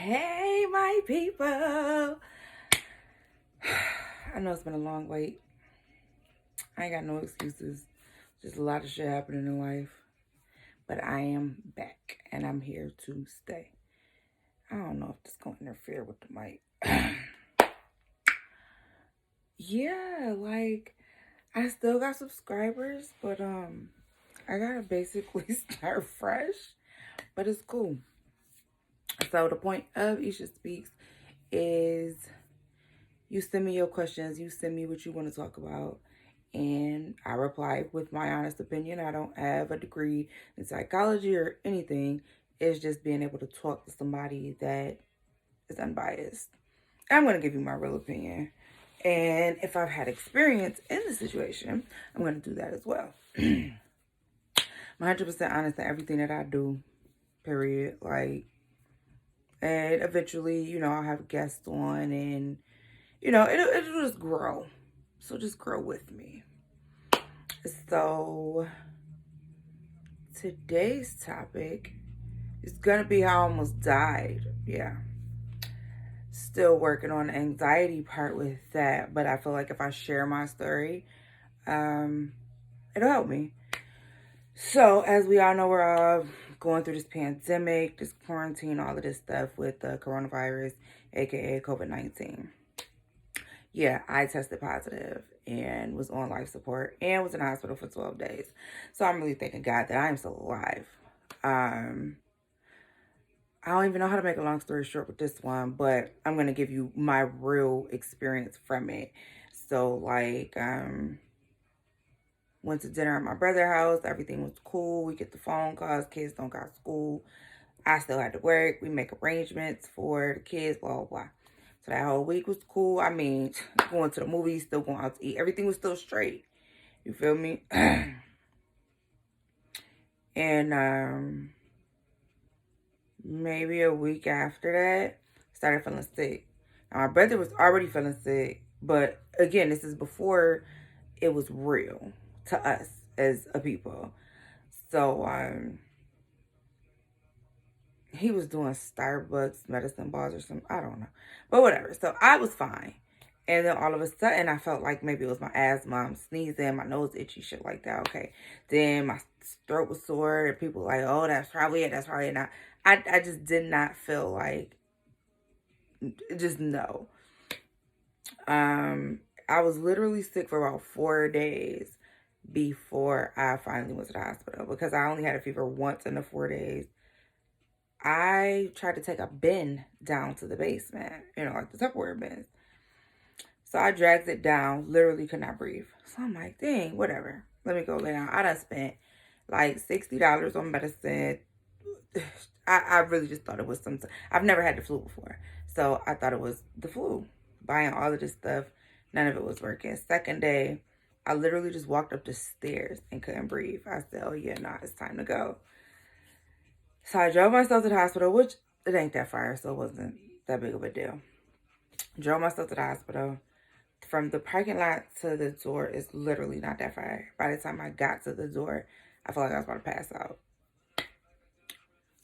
Hey, my people. I know it's been a long wait. I ain't got no excuses. Just a lot of shit happening in life. But I am back and I'm here to stay. I don't know if this gonna interfere with the mic. Yeah, like I still got subscribers, but I gotta basically start fresh. But it's cool. So the point of Isha Speaks is you send me your questions, you send me what you want to talk about, and I reply with my honest opinion. I don't have a degree in psychology or anything. It's just being able to talk to somebody that is unbiased. I'm going to give you my real opinion. And if I've had experience in the situation, I'm going to do that as well. I'm 100% honest in everything that I do, period. Like, and eventually, I'll have guests on and, it'll just grow. So just grow with me. So today's topic is gonna be how I almost died. Yeah. Still working on the anxiety part with that, but I feel like if I share my story, it'll help me. So as we all know, we're going through this pandemic, this quarantine, all of this stuff with the coronavirus, aka COVID-19. Yeah, I tested positive and was on life support and was in the hospital for 12 days. So I'm really thanking God that I'm still alive. I don't even know how to make a long story short with this one, but I'm going to give you my real experience from it. So, like, went to dinner at my brother's house. Everything was cool. We get the phone calls. Kids don't got school. I still had to work. We make arrangements for the kids, blah, blah, blah. So that whole week was cool. I mean, going to the movies, still going out to eat. Everything was still straight. You feel me? And maybe a week after that, started feeling sick. Now, my brother was already feeling sick. But again, this is before it was real to us as a people. So, he was doing Starbucks medicine balls or something. I don't know. But whatever. So I was fine. And then all of a sudden, I felt like maybe it was my asthma. I'm sneezing, my nose itchy, shit like that. Okay. Then my throat was sore. And people were like, oh, that's probably it. That's probably it. Now, I just did not feel like, just no. I was literally sick for about 4 days before I finally went to the hospital. Because I only had a fever once in the 4 days. I tried to take a bin down to the basement, like the Tupperware bins. So I dragged it down, literally could not breathe. So I'm like, dang, whatever. Let me go lay down. I done spent like $60 on medicine. I really just thought it was something. I've never had the flu before. So I thought it was the flu. Buying all of this stuff, none of it was working. Second day, I literally just walked up the stairs and couldn't breathe. I said, oh yeah, nah, it's time to go. So I drove myself to the hospital, which it ain't that far, so it wasn't that big of a deal. Drove myself to the hospital. From the parking lot to the door is literally not that far. By the time I got to the door, I felt like I was about to pass out.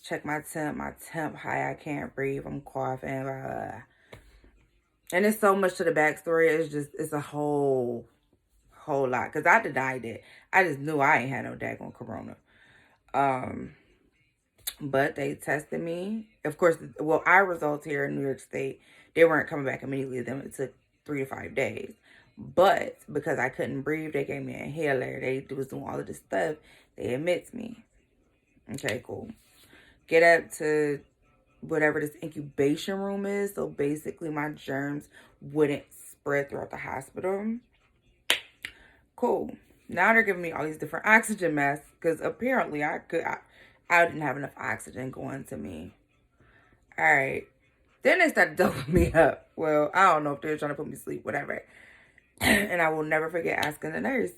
Check my temp high, I can't breathe, I'm coughing, blah, blah, blah. And it's so much to the backstory, it's a whole lot. Because I denied it. I just knew I ain't had no daggone corona. But they tested me. Of course, well, our results here in New York State, they weren't coming back immediately. Then it took 3 to 5 days. But because I couldn't breathe, they gave me an inhaler. They was doing all of this stuff. They admits me. Okay, cool. Get up to whatever this incubation room is. So basically, my germs wouldn't spread throughout the hospital. Cool. Now they're giving me all these different oxygen masks because apparently I didn't have enough oxygen going to me. All right. Then they started doping me up. Well, I don't know if they were trying to put me to sleep, whatever. And I will never forget asking the nurse,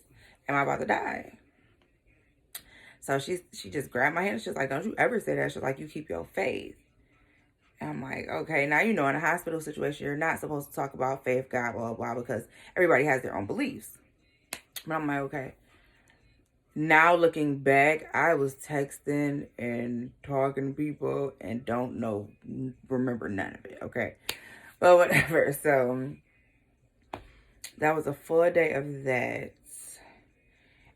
am I about to die? So she just grabbed my hand. She was like, don't you ever say that. She was like, you keep your faith. And I'm like, okay. Now, in a hospital situation, you're not supposed to talk about faith, God, blah, blah, blah, because everybody has their own beliefs. But I'm like, okay. Now looking back, I was texting and talking to people and don't remember none of it, okay? But whatever. So that was a full day of that.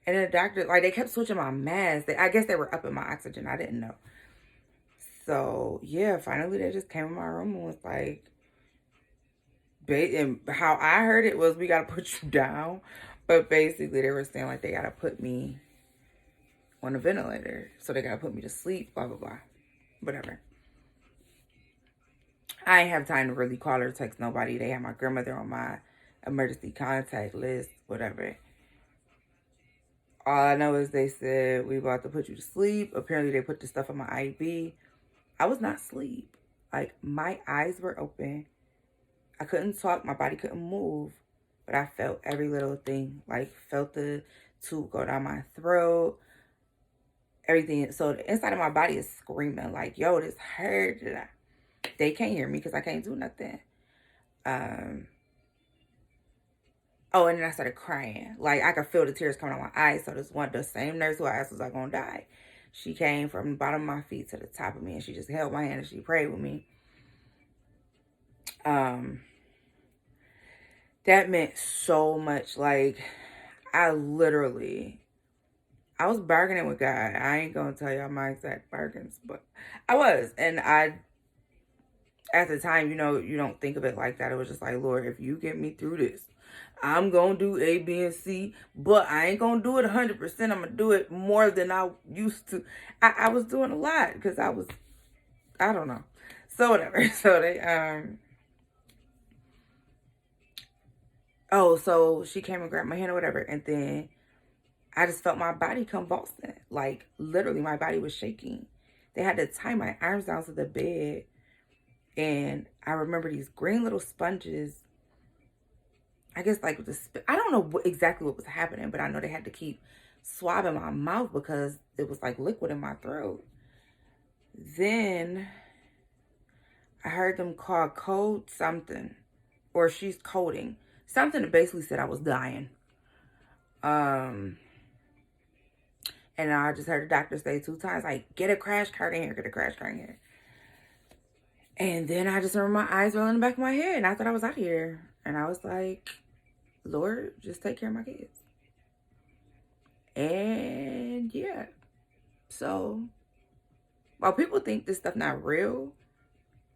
And the doctor, like, they kept switching my mask. I guess they were upping my oxygen. I didn't know. So, yeah, finally they just came in my room and was like, and how I heard it was, we got to put you down. But basically they were saying, like, they got to put me on a ventilator. So they got to put me to sleep, blah, blah, blah. Whatever. I ain't have time to really call or text nobody. They had my grandmother on my emergency contact list, whatever. All I know is they said, we about to put you to sleep. Apparently they put the stuff on my IV. I was not asleep. Like, my eyes were open. I couldn't talk. My body couldn't move. But I felt every little thing. Like, felt the tube go down my throat. Everything. So the inside of my body is screaming like, yo, this hurt. They can't hear me because I can't do nothing. Oh, and then I started crying. Like, I could feel the tears coming out my eyes. So the same nurse who I asked was I gonna die, she came from the bottom of my feet to the top of me, and she just held my hand and she prayed with me. That meant so much. Like, I was bargaining with God. I ain't gonna tell y'all my exact bargains, but I was. And at the time, you don't think of it like that. It was just like, Lord, if you get me through this, I'm going to do A, B, and C, but I ain't going to do it 100%. I'm going to do it more than I used to. I was doing a lot because I don't know. So whatever. So so she came and grabbed my hand or whatever. And then I just felt my body convulsing. Like, literally, my body was shaking. They had to tie my arms down to the bed. And I remember these green little sponges. I guess, like, I don't know exactly what was happening, but I know they had to keep swabbing my mouth because it was like liquid in my throat. Then I heard them call code something, or she's coding something that basically said I was dying. And I just heard the doctor say 2 times, like, get a crash cart in here, get a crash cart in here. And then I just remember my eyes rolling in the back of my head, and I thought I was out of here. And I was like, Lord, just take care of my kids. And yeah. So while people think this stuff not real,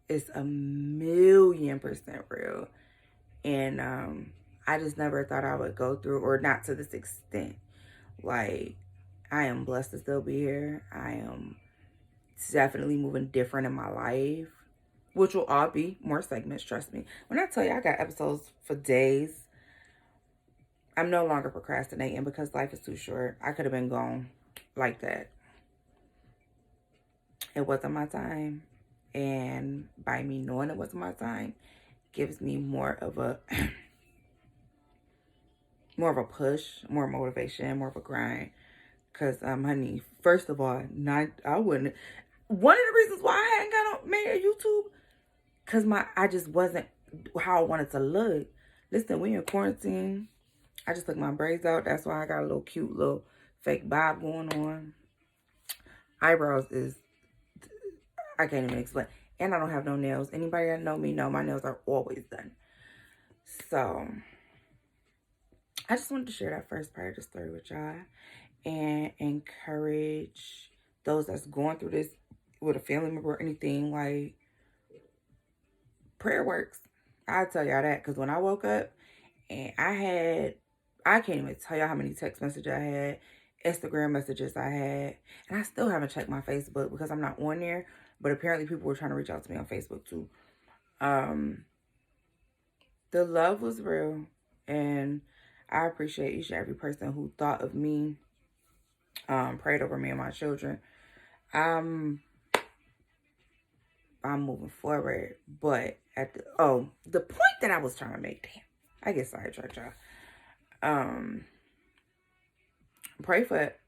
it's 1,000,000% real. And I just never thought I would go through, or not to this extent. Like, I am blessed to still be here. I am definitely moving different in my life, which will all be more segments, trust me. When I tell you I got episodes for days, I'm no longer procrastinating because life is too short. I could have been gone like that. It wasn't my time. And by me knowing it wasn't my time, gives me more of a push, more motivation, more of a grind. Because, honey, first of all, I wouldn't. One of the reasons why I hadn't made a YouTube, because I just wasn't how I wanted to look. Listen, we in quarantine. I just took my braids out. That's why I got a little cute little fake bob going on. Eyebrows I can't even explain. And I don't have no nails. Anybody that know me know my nails are always done. So, I just wanted to share that first part of the story with y'all and encourage those that's going through this with a family member or anything. Like, prayer works. I'll tell y'all that, because when I woke up and I can't even tell y'all how many text messages I had, Instagram messages I had, and I still haven't checked my Facebook because I'm not on there, but apparently people were trying to reach out to me on Facebook too. The love was real, and I appreciate each and every person who thought of me, prayed over me and my children. I'm moving forward, but the point that I was trying to make, damn, I get sidetracked, y'all. Pray for it,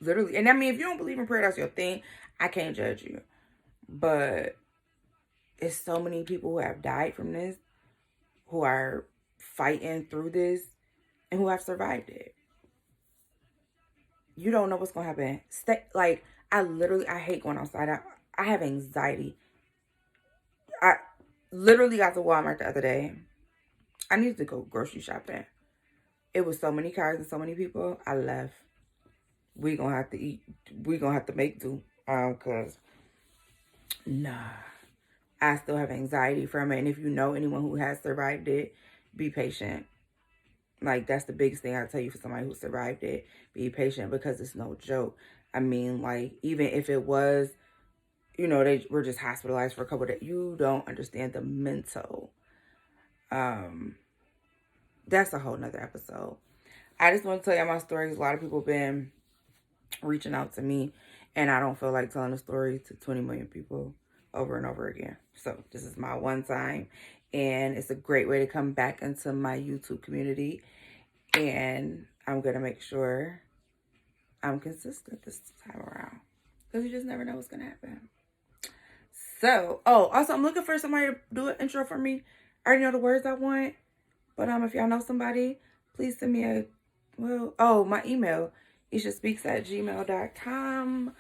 literally. And I mean, if you don't believe in prayer, that's your thing. I can't judge you, but it's so many people who have died from this, who are fighting through this, and who have survived it. You don't know what's gonna happen. Stay, like, I hate going outside. I have anxiety. I literally got to Walmart the other day. I needed to go grocery shopping. It was so many cars and so many people. I left. We gonna have to eat. We gonna have to make do. Cause nah, I still have anxiety from it. And if you know anyone who has survived it, be patient. Like, that's the biggest thing I tell you for somebody who survived it. Be patient, because it's no joke. I mean, like, even if it was, you know, they were just hospitalized for a couple of days, you don't understand the mental. That's a whole nother episode. I just want to tell you my stories. A lot of people been reaching out to me, and I don't feel like telling a story to 20 million people over and over again. So this is my one time, and it's a great way to come back into my YouTube community. And I'm going to make sure I'm consistent this time around, because you just never know what's going to happen. So, also, I'm looking for somebody to do an intro for me. I already know the words I want, but if y'all know somebody, please send me my email, ishaspeaks@gmail.com.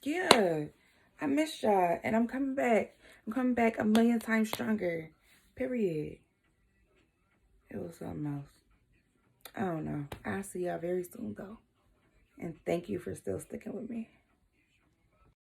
Yeah, I missed y'all, and I'm coming back. I'm coming back a million times stronger, period. It was something else. I don't know. I'll see y'all very soon, though. And thank you for still sticking with me.